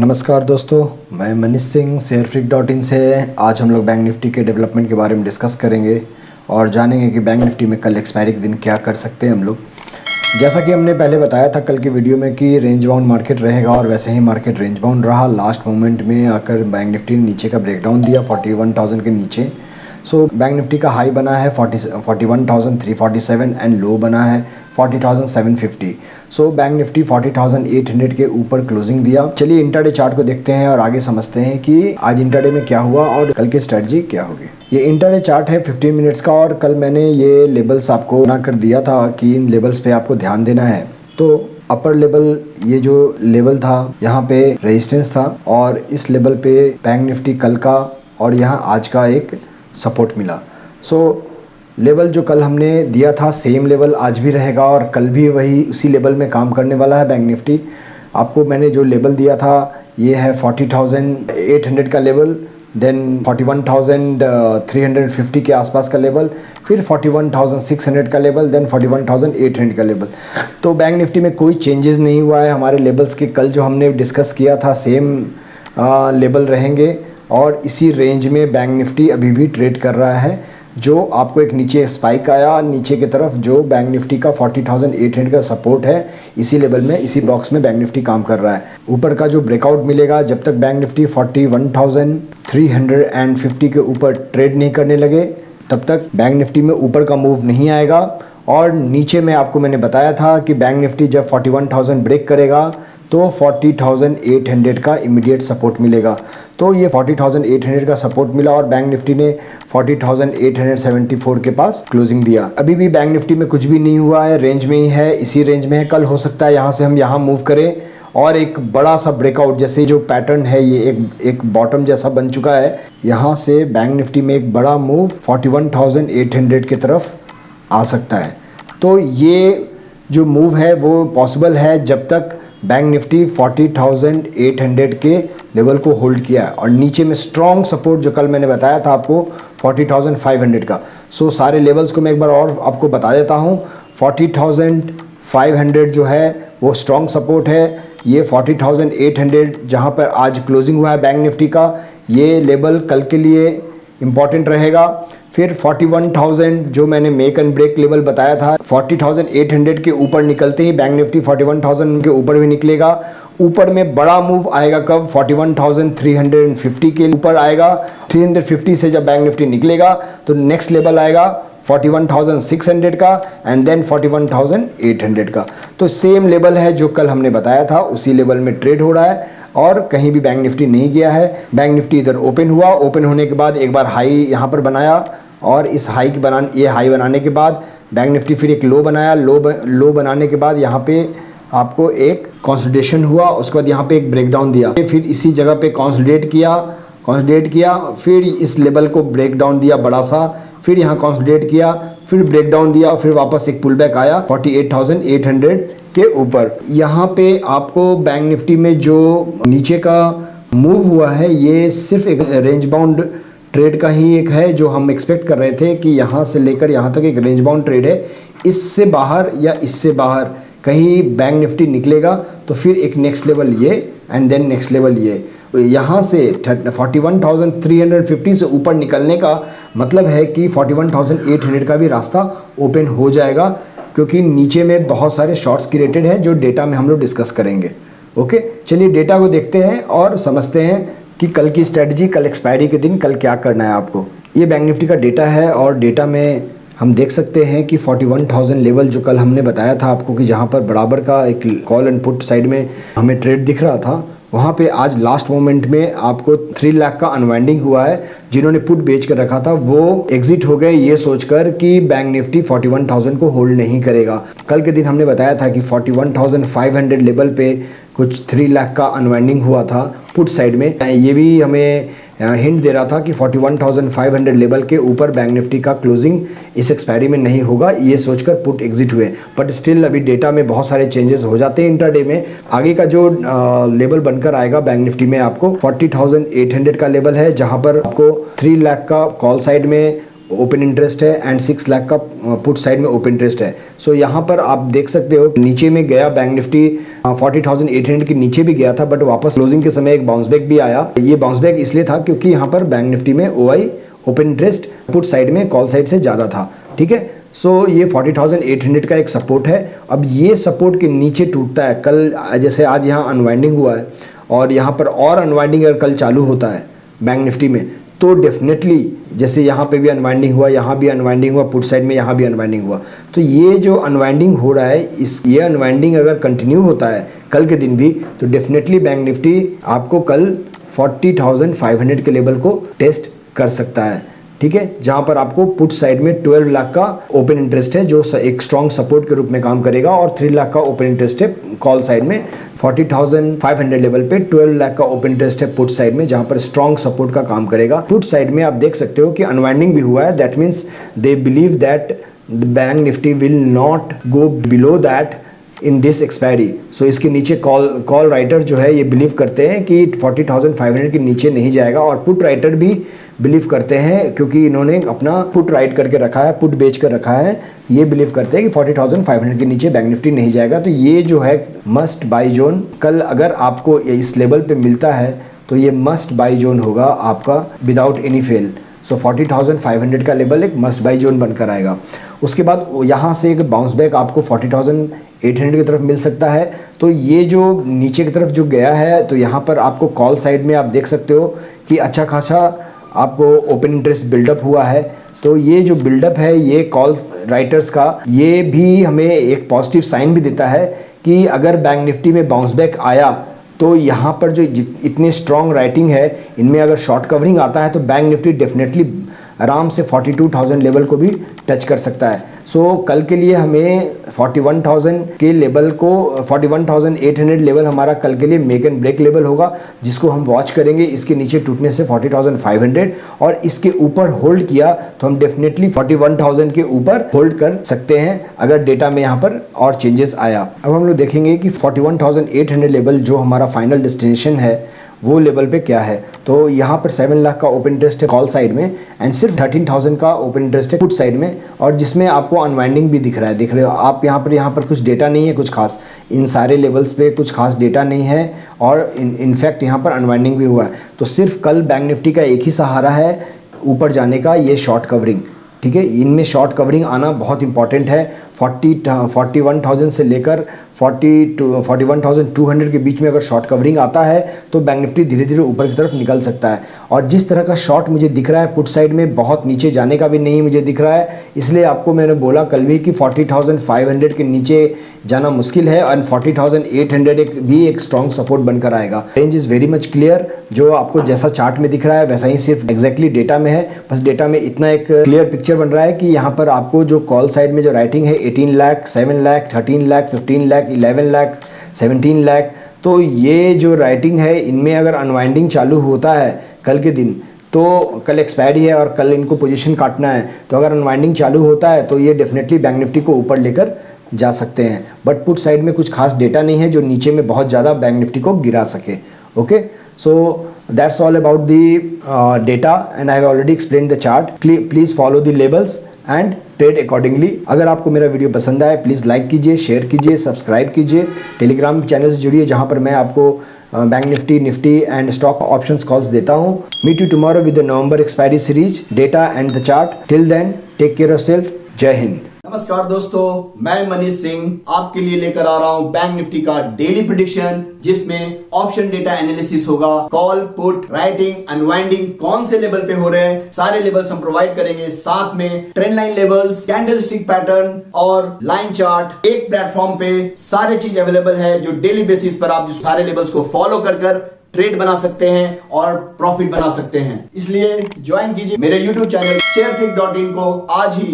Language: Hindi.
नमस्कार दोस्तों, मैं मनीष सिंह शेयरफ्रीक.in से। आज हम लोग बैंक निफ्टी के डेवलपमेंट के बारे में डिस्कस करेंगे और जानेंगे कि बैंक निफ्टी में कल एक्सपायरी के दिन क्या कर सकते हैं हम लोग। जैसा कि हमने पहले बताया था कल की वीडियो में कि रेंज बाउंड मार्केट रहेगा और वैसे ही मार्केट रेंज बाउंड रहा। लास्ट मोमेंट में आकर बैंक निफ्टी ने नीचे का ब्रेकडाउन दिया 41,000 के नीचे। सो बैंक निफ्टी का हाई बना है 41,347 एंड लो बना है 40,750। सो बैंक निफ्टी 40,800 के ऊपर क्लोजिंग दिया। चलिए इंट्राडे चार्ट को देखते हैं और आगे समझते हैं कि आज इंट्राडे में क्या हुआ और कल की स्ट्रेटजी क्या होगी। ये इंट्राडे चार्ट है 15 मिनट्स का और कल मैंने ये लेवल्स आपको बना कर दिया था कि इन लेवल्स पे आपको ध्यान देना है। तो अपर लेवल, ये जो लेवल था यहाँ पे रेजिस्टेंस था और इस लेवल पे बैंक निफ्टी कल का और यहाँ आज का एक सपोर्ट मिला। सो लेवल जो कल हमने दिया था सेम लेवल आज भी रहेगा और कल भी वही उसी लेवल में काम करने वाला है बैंक निफ्टी। आपको मैंने जो लेवल दिया था ये है 40,800 का लेवल, देन 41,350 के आसपास का लेवल, फिर 41,600 का लेवल, देन 41,800 का लेवल। तो बैंक निफ्टी में कोई चेंजेस नहीं हुआ है। हमारे लेवल्स के कल जो हमने डिस्कस किया था सेम लेवल रहेंगे और इसी रेंज में बैंक निफ्टी अभी भी ट्रेड कर रहा है। जो आपको एक नीचे स्पाइक आया नीचे की तरफ, जो बैंक निफ्टी का 40,800 का सपोर्ट है, इसी लेवल में इसी बॉक्स में बैंक निफ्टी काम कर रहा है। ऊपर का जो ब्रेकआउट मिलेगा, जब तक बैंक निफ्टी 41,350 के ऊपर ट्रेड नहीं करने लगे तब तक बैंक निफ्टी में ऊपर का मूव नहीं आएगा। और नीचे में आपको मैंने बताया था कि बैंक निफ्टी जब 41,000 ब्रेक करेगा तो 40,800 का इमीडिएट सपोर्ट मिलेगा। तो ये 40,800 का सपोर्ट मिला और बैंक निफ्टी ने 40,874 के पास क्लोजिंग दिया। अभी भी बैंक निफ्टी में कुछ भी नहीं हुआ है, रेंज में ही है, इसी रेंज में है। कल हो सकता है यहाँ से हम यहाँ मूव करें और एक बड़ा सा ब्रेकआउट, जैसे जो पैटर्न है ये एक बॉटम जैसा बन चुका है, यहाँ से बैंक निफ्टी में एक बड़ा मूव 41,800 की तरफ आ सकता है। तो ये जो मूव है वो पॉसिबल है जब तक बैंक निफ्टी 40,800 के लेवल को होल्ड किया है और नीचे में स्ट्रॉन्ग सपोर्ट जो कल मैंने बताया था आपको 40,500 का। सो सारे लेवल्स को मैं एक बार और आपको बता देता हूँ। 40,500 जो है वो स्ट्रॉन्ग सपोर्ट है। ये 40,800 जहाँ पर आज क्लोजिंग हुआ है बैंक निफ्टी का, ये लेवल कल के लिए इम्पॉर्टेंट रहेगा। फिर 41,000 जो मैंने मेक एंड ब्रेक लेवल बताया था, 40,800 के ऊपर निकलते ही बैंक निफ्टी 41,000 के ऊपर भी निकलेगा। ऊपर में बड़ा मूव आएगा कब? 41,350 के ऊपर आएगा। 350 से जब बैंक निफ्टी निकलेगा तो नेक्स्ट लेवल आएगा 41,600 का एंड देन 41,800 का। तो सेम लेवल है जो कल हमने बताया था, उसी लेवल में ट्रेड हो रहा है और कहीं भी बैंक निफ्टी नहीं गया है। बैंक निफ्टी इधर ओपन हुआ, ओपन होने के बाद एक बार हाई यहाँ पर बनाया और इस हाई बनाने के बाद बैंक निफ्टी फिर एक लो बनाया। लो बनाने के बाद यहाँ पे आपको एक कंसोलिडेशन हुआ, उसके बाद यहाँ पे एक ब्रेकडाउन दिया, फिर इसी जगह पे कंसोलिडेट किया, फिर इस लेवल को ब्रेकडाउन दिया बड़ा सा, फिर यहाँ कंसोलिडेट किया, फिर ब्रेकडाउन दिया, फिर वापस एक पुल बैक आया 48,800 के ऊपर। यहाँ पे आपको बैंक निफ्टी में जो नीचे का मूव हुआ है ये सिर्फ एक रेंज बाउंड ट्रेड का ही एक है, जो हम एक्सपेक्ट कर रहे थे कि यहाँ से लेकर यहाँ तक एक रेंज बाउंड ट्रेड है। इससे बाहर या इससे बाहर कहीं बैंक निफ्टी निकलेगा तो फिर एक नेक्स्ट लेवल ये एंड देन नेक्स्ट लेवल ये। यहाँ से 41,350 से ऊपर निकलने का मतलब है कि 41,800 का भी रास्ता ओपन हो जाएगा, क्योंकि नीचे में बहुत सारे शॉर्ट्स क्रिएटेड हैं जो डेटा में हम लोग डिस्कस करेंगे। ओके, चलिए डेटा को देखते हैं और समझते हैं कि कल की स्ट्रेटजी, कल एक्सपायरी के दिन कल क्या करना है आपको। ये बैंक निफ्टी का डेटा है और डेटा में हम देख सकते हैं कि 41,000 लेवल जो कल हमने बताया था आपको कि जहाँ पर बराबर का एक कॉल एंड पुट साइड में हमें ट्रेड दिख रहा था, वहाँ पे आज लास्ट मोमेंट में आपको 3 लाख का अनवाइंडिंग हुआ है। जिन्होंने पुट बेच कर रखा था वो एग्जिट हो गए ये सोचकर कि बैंक निफ्टी 41,000 को होल्ड नहीं करेगा। कल के दिन हमने बताया था कि 41,500 लेवल पे कुछ 3 लाख का अनवाइंडिंग हुआ था पुट साइड में। ये भी हमें हिंट दे रहा था कि 41,500 लेवल के ऊपर बैंक निफ्टी का क्लोजिंग इस एक्सपायरी में नहीं होगा, ये सोचकर पुट एग्जिट हुए। बट स्टिल अभी डेटा में बहुत सारे चेंजेस हो जाते हैं इंट्राडे में। आगे का जो लेवल बनकर आएगा बैंक निफ्टी में आपको 40,800 का लेवल है, जहां पर आपको 3 लाख का कॉल साइड में ओपन इंटरेस्ट है एंड 6 लाख का पुट साइड में ओपन इंटरेस्ट है। सो यहाँ पर आप देख सकते हो नीचे में गया बैंक निफ्टी 40,800 के नीचे भी गया था, बट वापस क्लोजिंग के समय एक बाउंस बैक भी आया। ये बाउंस बैक इसलिए था क्योंकि यहाँ पर बैंक निफ्टी में OI open interest put side में कॉल साइड से ज़्यादा था। ठीक है, सो ये 40,800 का एक सपोर्ट है। अब ये सपोर्ट के नीचे टूटता है, कल जैसे आज यहाँ अनवाइंडिंग हुआ है और यहाँ पर और अनवाइंडिंग अगर कल चालू होता है बैंक निफ्टी में, तो डेफिनेटली जैसे यहाँ पे भी अनवाइंडिंग हुआ, यहाँ भी अनवाइंडिंग हुआ, पुट साइड में यहाँ भी अनवाइंडिंग हुआ, तो ये जो अनवाइंडिंग हो रहा है ये अनवाइंडिंग अगर कंटिन्यू होता है कल के दिन भी, तो डेफिनेटली बैंक निफ्टी आपको कल 40,500 के लेवल को टेस्ट कर सकता है। ठीक है, जहां पर आपको पुट साइड में 12 लाख का ओपन इंटरेस्ट है जो एक स्ट्रॉन्ग सपोर्ट के रूप में काम करेगा, और 3 लाख का ओपन इंटरेस्ट है कॉल साइड में। 40,500 लेवल पे 12 लाख का ओपन इंटरेस्ट है पुट साइड में, जहां पर स्ट्रॉन्ग सपोर्ट का काम करेगा। पुट साइड में आप देख सकते हो कि अनवाइंडिंग भी हुआ है, that means they believe that the bank Nifty will not go below that in this expiry. So इसके नीचे कॉल राइटर जो है ये बिलीव करते हैं कि 40,500 के नीचे नहीं जाएगा, और पुट राइटर भी बिलीव करते हैं क्योंकि इन्होंने अपना पुट राइट करके रखा है, पुट बेच कर रखा है, ये बिलीव करते हैं कि 40,500 के नीचे बैंक निफ्टी नहीं जाएगा। तो ये जो है मस्ट बाई जोन, कल अगर आपको इस लेवल पे मिलता है तो ये मस्ट बाई जोन होगा आपका विदाउट एनी फेल। सो 40,500 का लेवल एक मस्ट बाई जोन बनकर आएगा। उसके बाद यहाँ से एक बाउंस बैक आपको 40,800 की तरफ मिल सकता है। तो ये जो नीचे की तरफ जो गया है, तो यहाँ पर आपको कॉल साइड में आप देख सकते हो कि अच्छा खासा आपको ओपन इंटरेस्ट बिल्डअप हुआ है। तो ये जो बिल्डअप है ये कॉल राइटर्स का, ये भी हमें एक पॉजिटिव साइन भी देता है कि अगर बैंक निफ्टी में बाउंस बैक आया तो यहाँ पर जो इतने स्ट्रॉन्ग राइटिंग है इनमें अगर शॉर्ट कवरिंग आता है तो बैंक निफ्टी डेफिनेटली आराम से 42,000 लेवल को भी टच कर सकता है। सो कल के लिए हमें 41,000 के लेवल को 41,800 लेवल हमारा कल के लिए मेक एंड ब्रेक लेवल होगा, जिसको हम वॉच करेंगे। इसके नीचे टूटने से 40,500 और इसके ऊपर होल्ड किया तो हम डेफिनेटली 41,000 के ऊपर होल्ड कर सकते हैं अगर डेटा में यहाँ पर और चेंजेस आया। अब हम लोग देखेंगे कि 41,800 लेवल जो हमारा फाइनल डेस्टिनेशन है वो लेवल पे क्या है। तो यहाँ पर 7 लाख का ओपन इंटरेस्ट है कॉल साइड में एंड सिर्फ 13,000 का ओपन इंटरेस्ट है पुट साइड में, और जिसमें आपको अनवाइंडिंग भी दिख रहा है, दिख रहे हो आप यहाँ पर कुछ डेटा नहीं है कुछ खास, इन सारे लेवल्स पे कुछ खास डेटा नहीं है, और इनफैक्ट यहाँ पर अनवाइंडिंग भी हुआ है। तो सिर्फ कल बैंक निफ्टी का एक ही सहारा है ऊपर जाने का, ये शॉर्ट कवरिंग। ठीक है, इनमें शॉर्ट कवरिंग आना बहुत इंपॉर्टेंट है। 41,000 से लेकर 41,200 के बीच में अगर शॉर्ट कवरिंग आता है तो बैंक निफ्टी धीरे धीरे ऊपर की तरफ निकल सकता है। और जिस तरह का शॉर्ट मुझे दिख रहा है पुट साइड में, बहुत नीचे जाने का भी नहीं मुझे दिख रहा है, इसलिए आपको मैंने बोला कल भी कि 40,500 के नीचे जाना मुश्किल है, और 40,800 भी एक स्ट्रॉन्ग सपोर्ट बनकर आएगा। Range is very much clear, जो आपको जैसा चार्ट में दिख रहा है वैसा ही सिर्फ एग्जैक्टली डेटा में है। बस डेटा में इतना एक क्लियर पिक्चर बन रहा है कि यहाँ पर आपको जो कॉल साइड में जो राइटिंग है 18 लाख, 7 लाख, 13 लाख, 15 लाख, 11 लाख, 17 लाख, तो ये जो राइटिंग है इनमें अगर अनवाइंडिंग चालू होता है कल के दिन, तो कल एक्सपायरी है और कल इनको पोजीशन काटना है, तो अगर अनवाइंडिंग चालू होता है तो ये डेफिनेटली बैंक निफ्टी को ऊपर लेकर जा सकते हैं। बट पुट साइड में कुछ खास डेटा नहीं है जो नीचे में बहुत ज़्यादा बैंक निफ्टी को गिरा सके। Okay, so that's all about the data and I have already explained the chart. Please follow the labels and trade accordingly. अगर आपको मेरा वीडियो पसंद आए प्लीज़ लाइक कीजिए, शेयर कीजिए, सब्सक्राइब कीजिए, टेलीग्राम चैनल से जुड़िए जहां पर मैं आपको bank Nifty and stock options calls देता हूं। Meet you tomorrow with the November expiry series, data and the chart. Till then take care of self. जय हिंद। नमस्कार दोस्तों, मैं मनीष सिंह आपके लिए लेकर आ रहा हूं बैंक निफ्टी का डेली प्रेडिक्शन, जिसमें ऑप्शन डेटा एनालिसिस होगा। कॉल, पुट, राइटिंग, अनवाइंडिंग कौन से लेवल पे हो रहे हैं, सारे लेवल्स हम प्रोवाइड करेंगे। साथ में trend line levels, candlestick pattern और लाइन चार्ट एक प्लेटफॉर्म पे सारे चीज अवेलेबल है, जो डेली बेसिस पर आप सारे लेवल्स को फॉलो कर ट्रेड बना सकते हैं और प्रॉफिट बना सकते हैं। इसलिए ज्वाइन कीजिए मेरे YouTube चैनल sharefic.in को आज ही।